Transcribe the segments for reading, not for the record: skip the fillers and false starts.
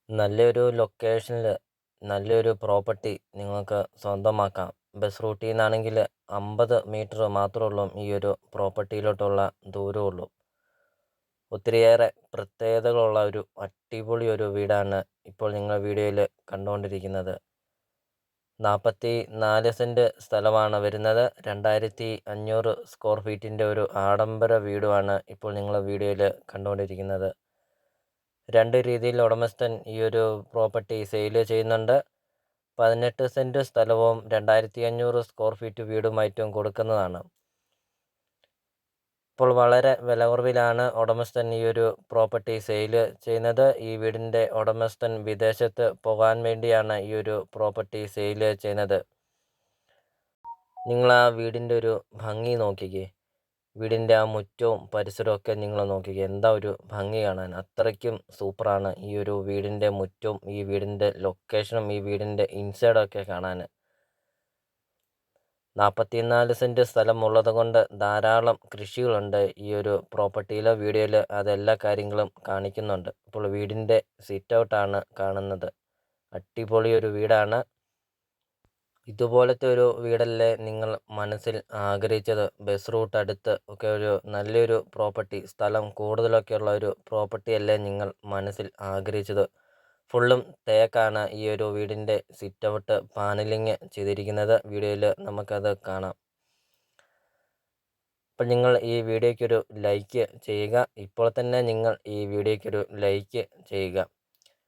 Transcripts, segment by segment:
നല്ലൊരു ലൊക്കേഷനിൽ നല്ലൊരു പ്രോപ്പർട്ടി നിങ്ങൾക്ക് സ്വന്തമാക്കാം. ബസ് റൂട്ടിൽ നിന്നാണെങ്കിൽ 50 മീറ്റർ മാത്രമേ ഉള്ളൂ ഈ ഒരു പ്രോപ്പർട്ടിയിലോട്ടുള്ള ദൂരമുള്ളൂ. ഒത്തിരിയേറെ പ്രത്യേകതകളുള്ള ഒരു അടിപൊളി ഒരു വീടാണ് ഇപ്പോൾ നിങ്ങൾ വീഡിയോയിൽ കണ്ടുകൊണ്ടിരിക്കുന്നത്. 44 സെൻറ്റ് സ്ഥലമാണ് വരുന്നത്. 2500 സ്ക്വയർ ഫീറ്റിൻ്റെ ഒരു ആഡംബര വീടുമാണ് ഇപ്പോൾ നിങ്ങൾ വീഡിയോയിൽ കണ്ടുകൊണ്ടിരിക്കുന്നത്. രണ്ട് രീതിയിൽ ഉടമസ്ഥൻ ഈ ഒരു പ്രോപ്പർട്ടി സെയിൽ ചെയ്യുന്നുണ്ട്. 18 സെൻറ്റ് സ്ഥലവും 2500 സ്ക്വയർ ഫീറ്റ് വീടുമായിട്ടും കൊടുക്കുന്നതാണ്. ഇപ്പോൾ വളരെ വിലക്കുറവിലാണ് ഉടമസ്ഥൻ ഈ ഒരു പ്രോപ്പർട്ടി സെയിൽ ചെയ്യുന്നത്. ഈ വീടിൻ്റെ ഉടമസ്ഥൻ വിദേശത്ത് പോകാൻ വേണ്ടിയാണ് ഈ ഒരു പ്രോപ്പർട്ടി സെയിൽ ചെയ്യുന്നത്. നിങ്ങൾ ആ വീടിൻ്റെ ഒരു ഭംഗി നോക്കിക്കേ. വീടിൻ്റെ ആ മുറ്റവും പരിസരമൊക്കെ നിങ്ങൾ നോക്കിക്കേ. എന്താ ഒരു ഭംഗി കാണാൻ. അത്രയ്ക്കും സൂപ്പറാണ് ഈ ഒരു വീടിൻ്റെ മുറ്റവും ഈ വീടിൻ്റെ ലൊക്കേഷനും ഈ വീടിൻ്റെ ഇൻസൈഡൊക്കെ കാണാൻ. 44 സെൻറ്റ് സ്ഥലം ഉള്ളത് കൊണ്ട് ധാരാളം കൃഷികളുണ്ട് ഈ ഒരു പ്രോപ്പർട്ടിയിൽ. വീഡിയോയിൽ അതെല്ലാ കാര്യങ്ങളും കാണിക്കുന്നുണ്ട്. ഇപ്പോൾ വീടിൻ്റെ സിറ്റ് ഔട്ടാണ് കാണുന്നത്. അടിപൊളി ഒരു വീടാണ്. ഇതുപോലത്തെ ഒരു വീടല്ലേ നിങ്ങൾ മനസ്സിൽ ആഗ്രഹിച്ചത്? ബസ് റൂട്ട് അടുത്ത് ഒക്കെ ഒരു നല്ലൊരു പ്രോപ്പർട്ടി, സ്ഥലം കൂടുതലൊക്കെ ഉള്ള ഒരു പ്രോപ്പർട്ടി അല്ലേ നിങ്ങൾ മനസ്സിൽ ആഗ്രഹിച്ചത്? ഫുള്ളും തേക്കാണ് ഈ ഒരു വീടിൻ്റെ സിറ്റ് ഔട്ട് പാനലിങ് ചെയ്തിരിക്കുന്നത്. വീഡിയോയിൽ നമുക്കത് കാണാം. അപ്പോൾ നിങ്ങൾ ഈ വീഡിയോയ്ക്കൊരു ലൈക്ക് ചെയ്യുക. ഇപ്പോൾ തന്നെ നിങ്ങൾ ഈ വീഡിയോയ്ക്കൊരു ലൈക്ക് ചെയ്യുക.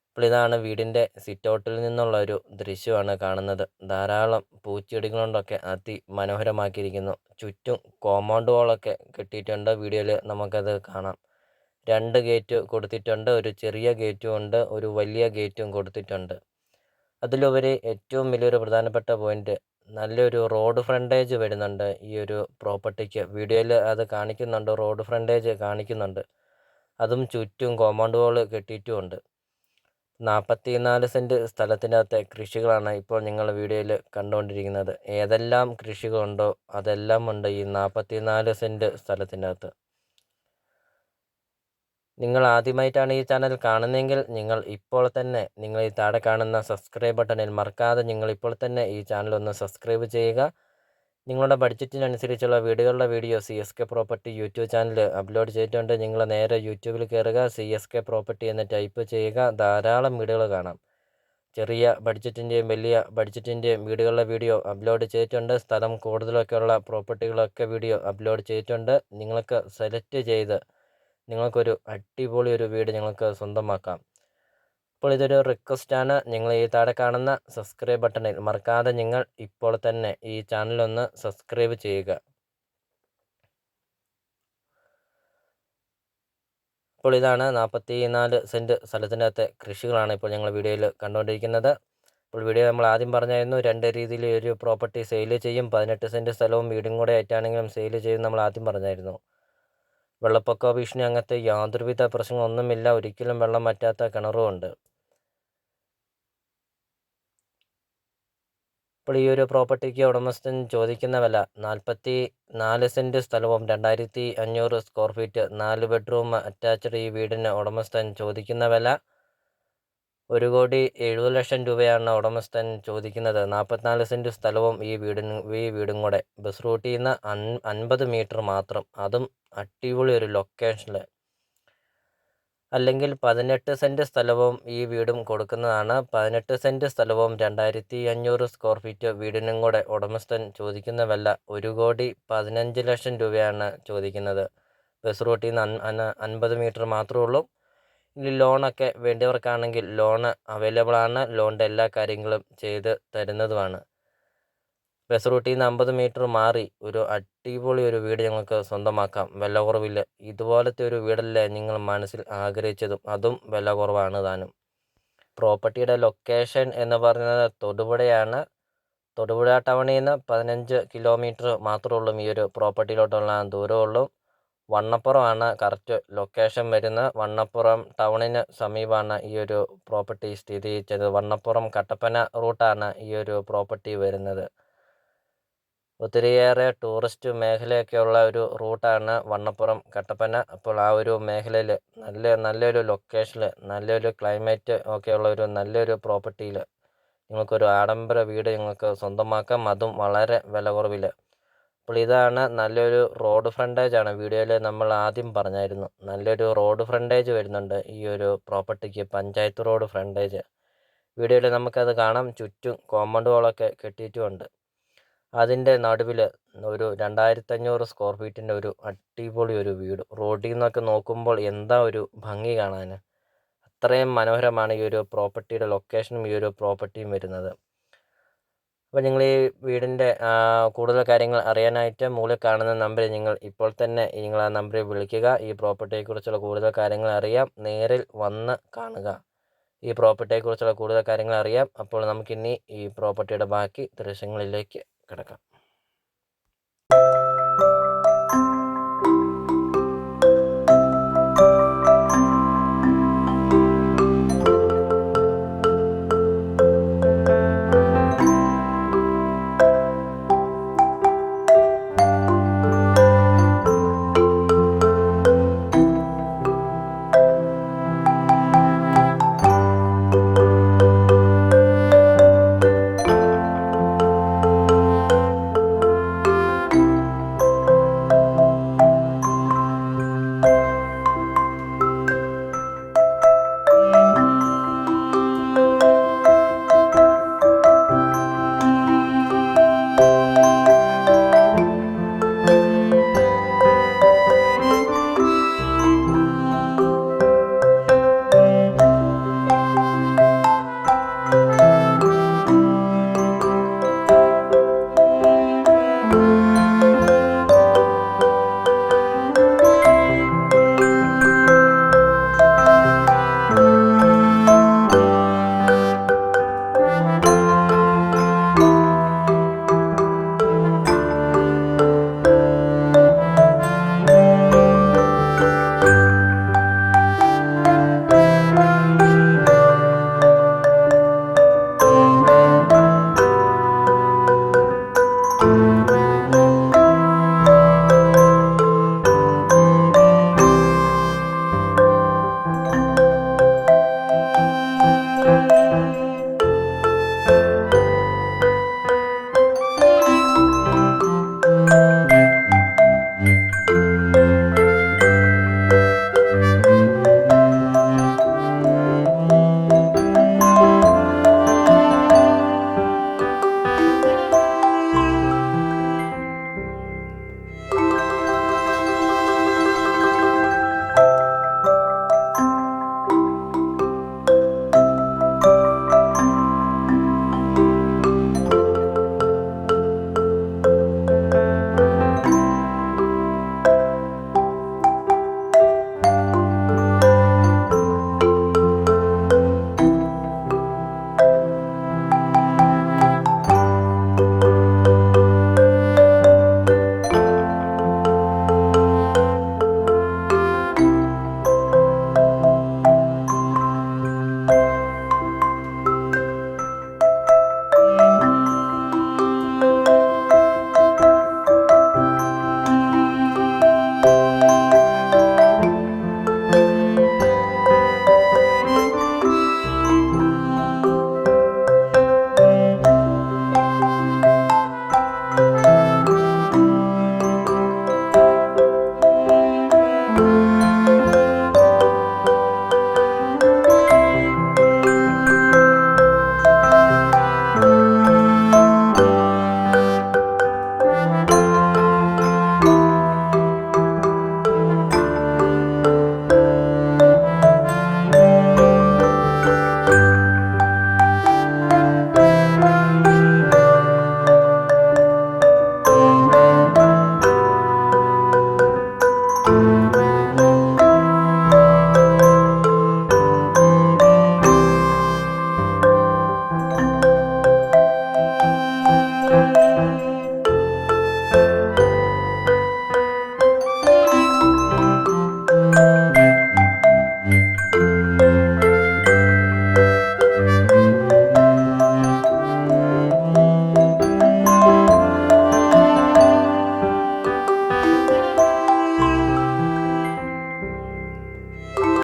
അപ്പോൾ ഇതാണ് വീടിൻ്റെ സിറ്റ് ഔട്ടിൽ നിന്നുള്ള ഒരു ദൃശ്യമാണ് കാണുന്നത്. ധാരാളം പൂച്ചെടികൾ കൊണ്ടൊക്കെ അതിമനോഹരമാക്കിയിരിക്കുന്നു. ചുറ്റും കോമ്പൗണ്ട് വാളൊക്കെ കെട്ടിയിട്ടുണ്ട്. വീഡിയോയിൽ നമുക്കത് കാണാം. 2 ഗേറ്റ് കൊടുത്തിട്ടുണ്ട്. ഒരു ചെറിയ ഗേറ്റും ഉണ്ട്, ഒരു വലിയ ഗേറ്റും കൊടുത്തിട്ടുണ്ട്. അതിലുപരി ഏറ്റവും വലിയൊരു പ്രധാനപ്പെട്ട പോയിന്റ്, നല്ലൊരു റോഡ് ഫ്രണ്ടേജ് വരുന്നുണ്ട് ഈ ഒരു പ്രോപ്പർട്ടിക്ക്. വീഡിയോയിൽ അത് കാണിക്കുന്നുണ്ട്, റോഡ് ഫ്രണ്ടേജ് കാണിക്കുന്നുണ്ട്. അതും ചുറ്റും കോമ്പൗണ്ട് വാൾ കെട്ടിയിട്ടുമുണ്ട്. 44 സെൻറ്റ് സ്ഥലത്തിനകത്തെ കൃഷികളാണ് ഇപ്പോൾ നിങ്ങൾ വീഡിയോയിൽ കണ്ടുകൊണ്ടിരിക്കുന്നത്. ഏതെല്ലാം കൃഷികളുണ്ടോ അതെല്ലാം ഉണ്ട് ഈ 44 സെൻറ്റ് സ്ഥലത്തിനകത്ത്. നിങ്ങൾ ആദ്യമായിട്ടാണ് ഈ ചാനൽ കാണുന്നതെങ്കിൽ നിങ്ങൾ ഇപ്പോൾ തന്നെ നിങ്ങൾ ഈ താഴെ കാണുന്ന സബ്സ്ക്രൈബ് ബട്ടണിൽ മറക്കാതെ നിങ്ങൾ ഇപ്പോൾ തന്നെ ഈ ചാനൽ ഒന്ന് സബ്സ്ക്രൈബ് ചെയ്യുക. നിങ്ങളുടെ ബഡ്ജറ്റിനനുസരിച്ചുള്ള വീടുകളുടെ video CSK property YouTube channel upload ചെയ്തിട്ടുണ്ട്. നിങ്ങൾ നേരെ യൂട്യൂബിൽ കയറുക, CSK പ്രോപ്പർട്ടി എന്ന് ടൈപ്പ് ചെയ്യുക. ധാരാളം വീടുകൾ കാണാം. ചെറിയ ബഡ്ജറ്റിൻ്റെയും വലിയ ബഡ്ജറ്റിൻ്റെയും വീടുകളുടെ വീഡിയോ അപ്ലോഡ് ചെയ്തിട്ടുണ്ട്. സ്ഥലം കൂടുതലൊക്കെയുള്ള പ്രോപ്പർട്ടികളൊക്കെ വീഡിയോ അപ്ലോഡ് ചെയ്തിട്ടുണ്ട്. നിങ്ങൾക്ക് സെലക്ട് ചെയ്ത് നിങ്ങൾക്കൊരു അടിപൊളി ഒരു വീട് നിങ്ങൾക്ക് സ്വന്തമാക്കാം. അപ്പോൾ ഇതൊരു റിക്വസ്റ്റാണ്. നിങ്ങൾ ഈ താഴെ കാണുന്ന സബ്സ്ക്രൈബ് ബട്ടണിൽ മറക്കാതെ നിങ്ങൾ ഇപ്പോൾ തന്നെ ഈ ചാനലൊന്ന് സബ്സ്ക്രൈബ് ചെയ്യുക. അപ്പോൾ ഇതാണ് 44 സെൻറ്റ് സ്ഥലത്തിനകത്തെ കൃഷികളാണ് ഇപ്പോൾ ഞങ്ങൾ വീഡിയോയിൽ കണ്ടുകൊണ്ടിരിക്കുന്നത്. അപ്പോൾ വീഡിയോ നമ്മൾ ആദ്യം പറഞ്ഞായിരുന്നു, 2 രീതിയിൽ ഒരു പ്രോപ്പർട്ടി സെയിൽ ചെയ്യും. 18 സെൻറ്റ് സ്ഥലവും വീടും കൂടെ ആയിട്ടാണെങ്കിലും സെയിൽ ചെയ്യും നമ്മൾ ആദ്യം പറഞ്ഞായിരുന്നു. വെള്ളപ്പൊക്ക ഭീഷണി അങ്ങനത്തെ യാതൊരുവിധ പ്രശ്നങ്ങളൊന്നുമില്ല. ഒരിക്കലും വെള്ളം വറ്റാത്ത കിണറുമുണ്ട്. ഇപ്പോൾ ഈ ഒരു പ്രോപ്പർട്ടിക്ക് ഉടമസ്ഥൻ ചോദിക്കുന്ന വില 44 സെൻറ്റ് സ്ഥലവും 2500 സ്ക്വയർ ഫീറ്റ് 4 ബെഡ്റൂം അറ്റാച്ച്ഡ് ഈ വീടിന് ഉടമസ്ഥൻ ചോദിക്കുന്ന വില 1,70,00,000 രൂപയാണ് ഉടമസ്ഥൻ ചോദിക്കുന്നത്. 44 സെൻറ്റ് സ്ഥലവും ഈ വീടും കൂടെ ബസ് റൂട്ടിൽ നിന്ന് 50 മീറ്റർ മാത്രം, അതും അടിപൊളി ഒരു ലൊക്കേഷനിൽ. അല്ലെങ്കിൽ 18 സെൻറ്റ് സ്ഥലവും ഈ വീടും കൊടുക്കുന്നതാണ്. 18 സെൻറ്റ് സ്ഥലവും 2500 സ്ക്വയർ ഫീറ്റ് വീടിനും കൂടെ ഉടമസ്ഥൻ ചോദിക്കുന്ന വില 1,15,00,000 രൂപയാണ് ചോദിക്കുന്നത്. ബസ് റൂട്ടിൽ നിന്ന് 50 മീറ്റർ മാത്രമേ ഉള്ളൂ. ഇനി ലോണൊക്കെ വേണ്ടിയവർക്കാണെങ്കിൽ ലോണ് അവൈലബിൾ ആണ്. ലോണിൻ്റെ എല്ലാ കാര്യങ്ങളും ചെയ്ത് തരുന്നതുമാണ്. ബസ് റൂട്ടിൽ നിന്ന് 50 മീറ്റർ മാറി ഒരു അടിപൊളി ഒരു വീട് ഞങ്ങൾക്ക് സ്വന്തമാക്കാം വില കുറവിൽ. ഇതുപോലത്തെ ഒരു വീടല്ലേ നിങ്ങൾ മനസ്സിൽ ആഗ്രഹിച്ചതും, അതും വില കുറവാണ് താനും. പ്രോപ്പർട്ടിയുടെ ലൊക്കേഷൻ എന്ന് പറയുന്നത് തൊടുപുഴയാണ്. തൊടുപുഴ ടൗണിൽ നിന്ന് 15 കിലോമീറ്റർ മാത്രമേ ഉള്ളൂ ഈ ഒരു പ്രോപ്പർട്ടിയിലോട്ടുള്ള ദൂരമുള്ളൂ. വണ്ണപ്പുറമാണ് കറക്റ്റ് ലൊക്കേഷൻ വരുന്നത്. വണ്ണപ്പുറം ടൗണിന് സമീപമാണ് ഈ ഒരു പ്രോപ്പർട്ടി സ്ഥിതി ചെയ്യുന്നത്. വണ്ണപ്പുറം കട്ടപ്പന റൂട്ടാണ് ഈ ഒരു പ്രോപ്പർട്ടി വരുന്നത്. ഒത്തിരിയേറെ ടൂറിസ്റ്റ് മേഖലയൊക്കെയുള്ള ഒരു റൂട്ടാണ് വണ്ണപ്പുറം കട്ടപ്പന. അപ്പോൾ ആ ഒരു മേഖലയിൽ നല്ലൊരു ലൊക്കേഷനിൽ നല്ലൊരു ക്ലൈമറ്റ് ഒക്കെയുള്ള ഒരു നല്ലൊരു പ്രോപ്പർട്ടിയിൽ നിങ്ങൾക്കൊരു ആഡംബര വീട് നിങ്ങൾക്ക് സ്വന്തമാക്കാം, അതും വളരെ വില കുറവിൽ. അപ്പോൾ ഇതാണ് നല്ലൊരു റോഡ് ഫ്രണ്ടേജാണ്. വീഡിയോയിൽ നമ്മൾ ആദ്യം പറഞ്ഞായിരുന്നു, നല്ലൊരു റോഡ് ഫ്രണ്ടേജ് വരുന്നുണ്ട് ഈ ഒരു പ്രോപ്പർട്ടിക്ക്, പഞ്ചായത്ത് റോഡ് ഫ്രണ്ടേജ്. വീഡിയോയിൽ നമുക്കത് കാണാം. ചുറ്റും കോമ്പൗണ്ട് വാളൊക്കെ കെട്ടിയിട്ടുമുണ്ട്. അതിൻ്റെ നടുവിൽ ഒരു 2500 സ്ക്വയർ ഫീറ്റിൻ്റെ ഒരു അടിപൊളി ഒരു വീട്. റോഡിൽ നിന്നൊക്കെ നോക്കുമ്പോൾ എന്താ ഒരു ഭംഗി കാണാൻ! അത്രയും മനോഹരമാണ് ഈ ഒരു പ്രോപ്പർട്ടിയുടെ ലൊക്കേഷനും ഈ ഒരു പ്രോപ്പർട്ടിയും വരുന്നത്. അപ്പോൾ നിങ്ങൾ ഈ വീടിൻ്റെ കൂടുതൽ കാര്യങ്ങൾ അറിയാനായിട്ട് മുകളിൽ കാണുന്ന നമ്പറിൽ നിങ്ങൾ ഇപ്പോൾ തന്നെ നിങ്ങൾ ആ നമ്പറിൽ വിളിക്കുക. ഈ പ്രോപ്പർട്ടിയെക്കുറിച്ചുള്ള കൂടുതൽ കാര്യങ്ങൾ അറിയാം. നേരിൽ വന്ന് കാണുക. ഈ പ്രോപ്പർട്ടിയെക്കുറിച്ചുള്ള കൂടുതൽ കാര്യങ്ങൾ അറിയാം. അപ്പോൾ നമുക്കിനി ഈ പ്രോപ്പർട്ടിയുടെ ബാക്കി ദൃശ്യങ്ങളിലേക്ക് കിടക്കാം.